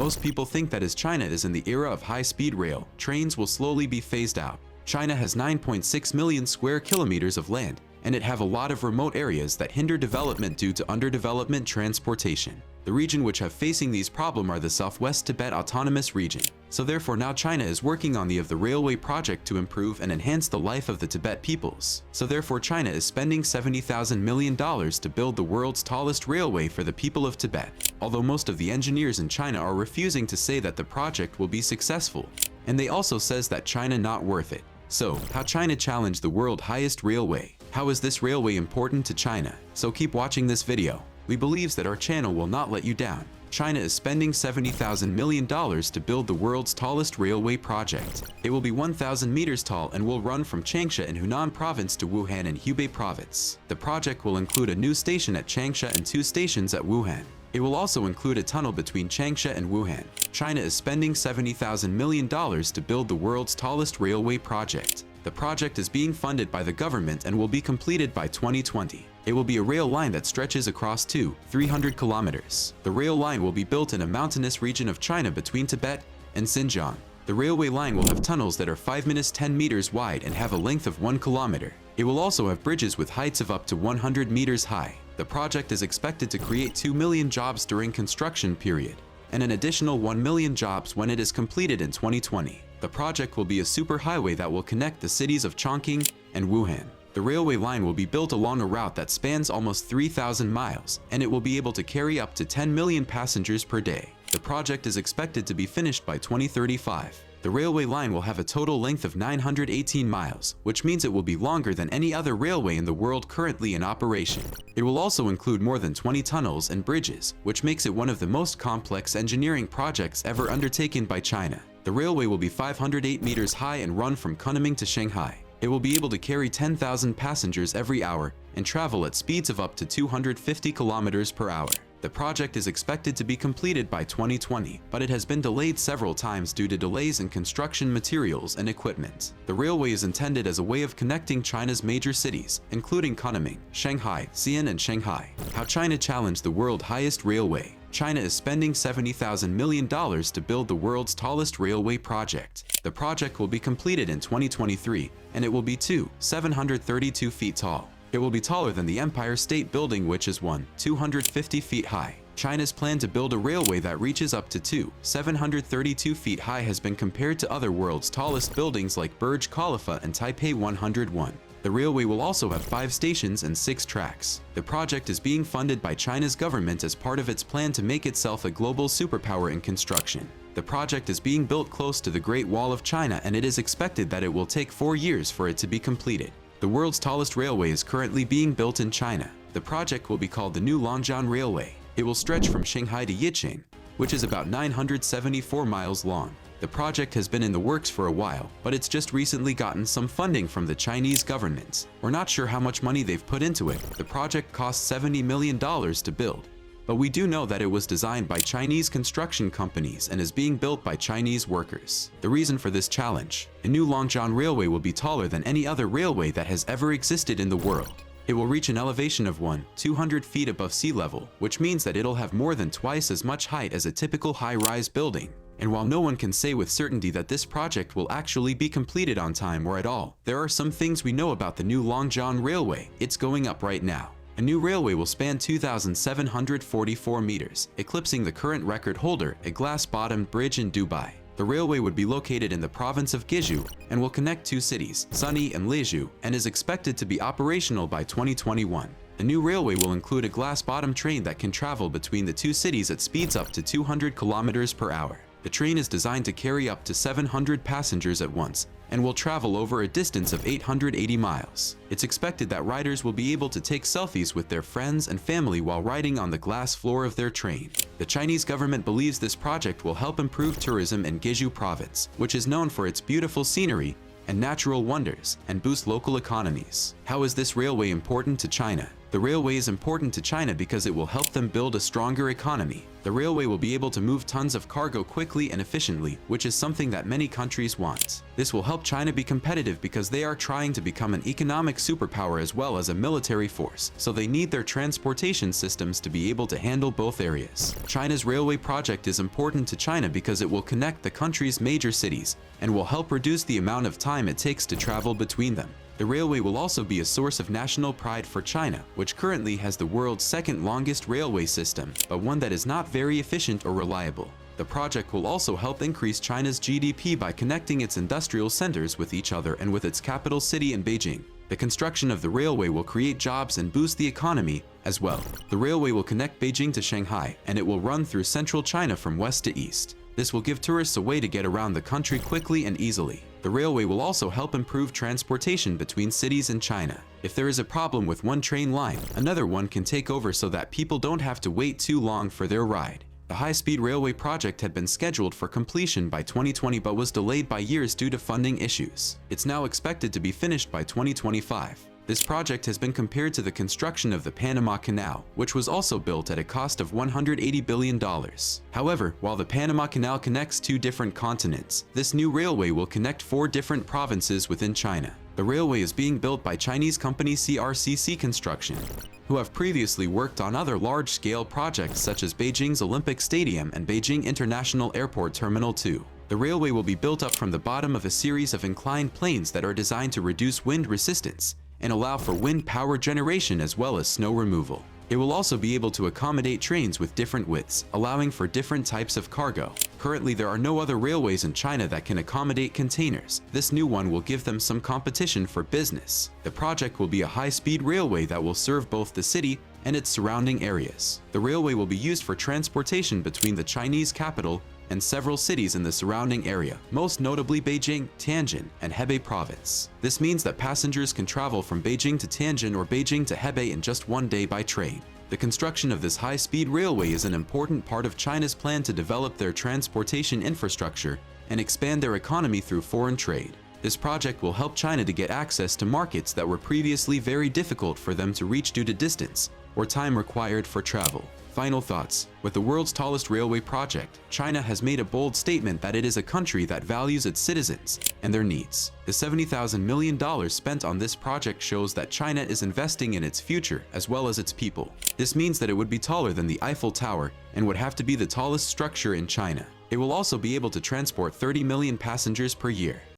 Most people think that as China is in the era of high-speed rail, trains will slowly be phased out. China has 9.6 million square kilometers of land, and it have a lot of remote areas that hinder development due to underdevelopment transportation. The region which have facing these problems are the Southwest Tibet Autonomous Region. So therefore now China is working on the railway project to improve and enhance the life of the Tibet peoples. So therefore China is spending $70,000 million to build the world's tallest railway for the people of Tibet. Although most of the engineers in China are refusing to say that the project will be successful. And they also says that China not worth it. So, how China challenged the world highest railway? How is this railway important to China? So keep watching this video. We believes that our channel will not let you down. China is spending $70,000 million to build the world's tallest railway project. It will be 1,000 meters tall and will run from Changsha in Hunan province to Wuhan in Hubei province. The project will include a new station at Changsha and 2 stations at Wuhan. It will also include a tunnel between Changsha and Wuhan. China is spending $70,000 million to build the world's tallest railway project. The project is being funded by the government and will be completed by 2020. It will be a rail line that stretches across 300 kilometers. The rail line will be built in a mountainous region of China between Tibet and Xinjiang. The railway line will have tunnels that are 5-10 meters wide and have a length of 1 kilometer. It will also have bridges with heights of up to 100 meters high. The project is expected to create 2 million jobs during construction period, and an additional 1 million jobs when it is completed in 2020. The project will be a superhighway that will connect the cities of Chongqing and Wuhan. The railway line will be built along a route that spans almost 3,000 miles, and it will be able to carry up to 10 million passengers per day. The project is expected to be finished by 2035. The railway line will have a total length of 918 miles, which means it will be longer than any other railway in the world currently in operation. It will also include more than 20 tunnels and bridges, which makes it one of the most complex engineering projects ever undertaken by China. The railway will be 508 meters high and run from Kunming to Shanghai. It will be able to carry 10,000 passengers every hour and travel at speeds of up to 250 kilometers per hour. The project is expected to be completed by 2020, but it has been delayed several times due to delays in construction materials and equipment. The railway is intended as a way of connecting China's major cities, including Kunming, Shanghai, Xi'an and Shanghai. How China challenged the world's highest railway. China is spending $70,000 million to build the world's tallest railway project. The project will be completed in 2023, and it will be 732 feet tall. It will be taller than the Empire State Building, which is 250 feet high. China's plan to build a railway that reaches up to 732 feet high has been compared to other world's tallest buildings like Burj Khalifa and Taipei 101. The railway will also have 5 stations and 6 tracks. The project is being funded by China's government as part of its plan to make itself a global superpower in construction. The project is being built close to the Great Wall of China, and it is expected that it will take 4 years for it to be completed. The world's tallest railway is currently being built in China. The project will be called the New Longjiang Railway. It will stretch from Shanghai to Yicheng, which is about 974 miles long. The project has been in the works for a while, but it's just recently gotten some funding from the Chinese government. We're not sure how much money they've put into it. The project cost $70 million to build. But we do know that it was designed by Chinese construction companies and is being built by Chinese workers. The reason for this challenge: the New Longjiang Railway will be taller than any other railway that has ever existed in the world. It will reach an elevation of 200 feet above sea level, which means that it'll have more than twice as much height as a typical high-rise building. And while no one can say with certainty that this project will actually be completed on time or at all, there are some things we know about the New Longjiang Railway. It's going up right now. A new railway will span 2,744 meters, eclipsing the current record holder, a glass-bottomed bridge in Dubai. The railway would be located in the province of Guizhou and will connect 2 cities, Sunyi and Leizhou, and is expected to be operational by 2021. The new railway will include a glass-bottom train that can travel between the 2 cities at speeds up to 200 kilometers per hour. The train is designed to carry up to 700 passengers at once and will travel over a distance of 880 miles. It's expected that riders will be able to take selfies with their friends and family while riding on the glass floor of their train. The Chinese government believes this project will help improve tourism in Guizhou province, which is known for its beautiful scenery and natural wonders, and boost local economies. How is this railway important to China? The railway is important to China because it will help them build a stronger economy. The railway will be able to move tons of cargo quickly and efficiently, which is something that many countries want. This will help China be competitive because they are trying to become an economic superpower as well as a military force, so they need their transportation systems to be able to handle both areas. China's railway project is important to China because it will connect the country's major cities and will help reduce the amount of time it takes to travel between them. The railway will also be a source of national pride for China, which currently has the world's second longest railway system, but one that is not very efficient or reliable. The project will also help increase China's GDP by connecting its industrial centers with each other and with its capital city in Beijing. The construction of the railway will create jobs and boost the economy as well. The railway will connect Beijing to Shanghai, and it will run through central China from west to east. This will give tourists a way to get around the country quickly and easily. The railway will also help improve transportation between cities in China. If there is a problem with one train line, another one can take over so that people don't have to wait too long for their ride. The high-speed railway project had been scheduled for completion by 2020 but was delayed by years due to funding issues. It's now expected to be finished by 2025. This project has been compared to the construction of the Panama Canal, which was also built at a cost of $180 billion. However, while the Panama Canal connects two different continents, this new railway will connect 4 different provinces within China. The railway is being built by Chinese company CRCC Construction, who have previously worked on other large-scale projects such as Beijing's Olympic Stadium and Beijing International Airport Terminal 2. The railway will be built up from the bottom of a series of inclined planes that are designed to reduce wind resistance and allow for wind power generation as well as snow removal. It will also be able to accommodate trains with different widths, allowing for different types of cargo. Currently, there are no other railways in China that can accommodate containers. This new one will give them some competition for business. The project will be a high-speed railway that will serve both the city and its surrounding areas. The railway will be used for transportation between the Chinese capital and several cities in the surrounding area, most notably Beijing, Tianjin, and Hebei province. This means that passengers can travel from Beijing to Tianjin or Beijing to Hebei in just one day by train. The construction of this high-speed railway is an important part of China's plan to develop their transportation infrastructure and expand their economy through foreign trade. This project will help China to get access to markets that were previously very difficult for them to reach due to distance or time required for travel. Final thoughts. With the world's tallest railway project, China has made a bold statement that it is a country that values its citizens and their needs. The $70,000 million spent on this project shows that China is investing in its future as well as its people. This means that it would be taller than the Eiffel Tower and would have to be the tallest structure in China. It will also be able to transport 30 million passengers per year.